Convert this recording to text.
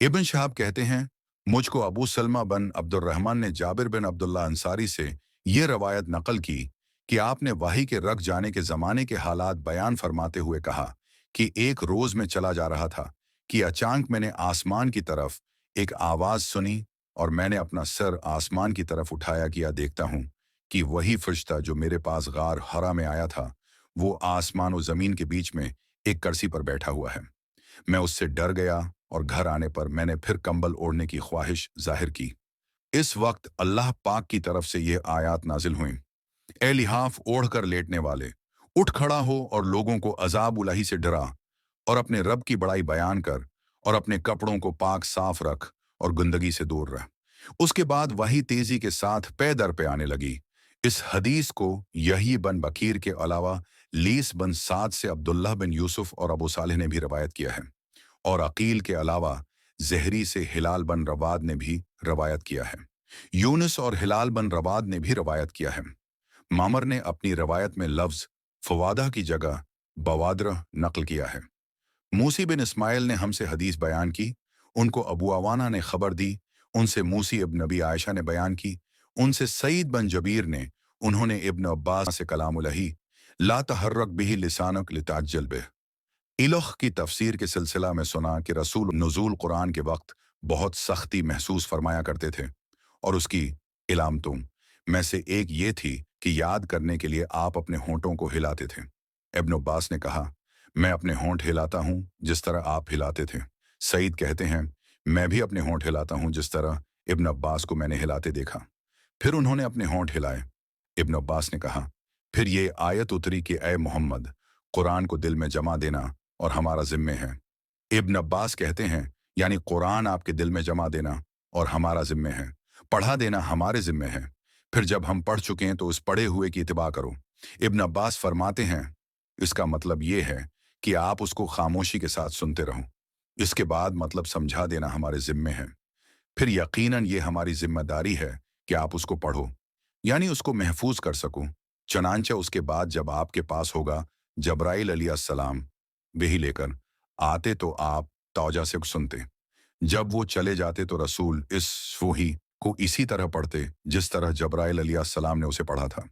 इब्न शहाब कहते हैं, मुझको अबू सलमा बन अब्दुर्रहमान ने जाबिर बिन अब्दुल्ला अंसारी से ये रवायत नकल की कि आपने वही के रख जाने के ज़माने के हालात बयान फरमाते हुए कहा कि एक रोज़ में चला जा रहा था कि अचानक मैंने आसमान की तरफ एक आवाज़ सुनी और मैंने अपना सर आसमान की तरफ उठाया किया देखता हूँ कि वही फरिश्ता जो मेरे पास गार हरा में आया था, वो आसमान और ज़मीन के बीच में एक कर्सी पर बैठा हुआ है। मैं उससे डर गया और घर आने पर मैंने फिर कंबल ओढ़ने की ख्वाहिश जाहिर की। इस वक्त अल्लाह पाक की तरफ से ये आयत नाजिल हुई, ए लिहाफ ओढ़ कर लेटने वाले, उठ खड़ा हो और लोगों को अजाब उलाही से डरा और अपने रब की बड़ाई बयान कर और अपने कपड़ों को पाक साफ रख और गंदगी से दूर रह। उसके बाद वही तेजी के साथ पे दर पे आने लगी। इस हदीस को यही बन बकीर के अलावा लीस बन साद से अब्दुल्लाह बिन यूसुफ और अबू सालेह ने भी रवायत किया है, और अकील के अलावा ज़हरी से हिलाल बन रवाद ने भी रवायत किया है। यूनुस और हिलाल बन रवाद ने भी रवायत किया है। मामर ने अपनी रवायत में लफ्ज़ फवादा की जगह बवाद्र नकल किया है। मूसी बिन इस्माइल ने हमसे हदीस बयान की, उनको अबू अवाना ने खबर दी, उनसे मूसी इब्न नबी आयशा ने बयान की, उनसे सईद बन जबीर ने, उन्होंने इब्न अब्बास से कलामुलही ला तहर्रक बिही लिसानक लिताज्जल बिह इलख की तफसीर के सिलसिला में सुना कि रसूल नुज़ूल कुरान के वक्त बहुत सख्ती महसूस फरमाया करते थे, और उसकी इलामतों में से एक ये थी कि याद करने के लिए आप अपने होंठों को हिलाते थे। इब्न अब्बास ने कहा, मैं अपने होंठ हिलाता हूँ जिस तरह आप हिलाते थे। सईद कहते हैं, मैं भी अपने होंठ हिलाता हूँ जिस तरह इब्न अब्बास को मैंने हिलाते देखा। फिर उन्होंने अपने होंठ हिलाए। इब्न अब्बास ने कहा, फिर ये आयत उतरी कि ए मोहम्मद, कुरान को दिल में जमा देना और हमारा जिम्मे है। इब्न अब्बास कहते हैं, यानी कुरान आपके दिल में जमा देना और हमारा जिम्मे है, पढ़ा देना हमारे जिम्मे है। फिर जब हम पढ़ चुके हैं तो उस पढ़े हुए की इत्तिबा करो। इब्न अब्बास फरमाते हैं, इसका मतलब ये है कि आप उसको खामोशी के साथ सुनते रहो। इसके बाद मतलब समझा देना हमारे जिम्मे है। फिर यकीनन ये हमारी जिम्मेदारी है कि आप उसको पढ़ो, यानी उसको महफूज कर सको। चनांचे उसके बाद जब आपके पास होगा जब्राइल अलैहिस्सलाम वही लेकर आते तो आप तौजा से सुनते। जब वो चले जाते तो रसूल इस वही को इसी तरह पढ़ते जिस तरह जब्राइल अलैहिस्सलाम ने उसे पढ़ा था।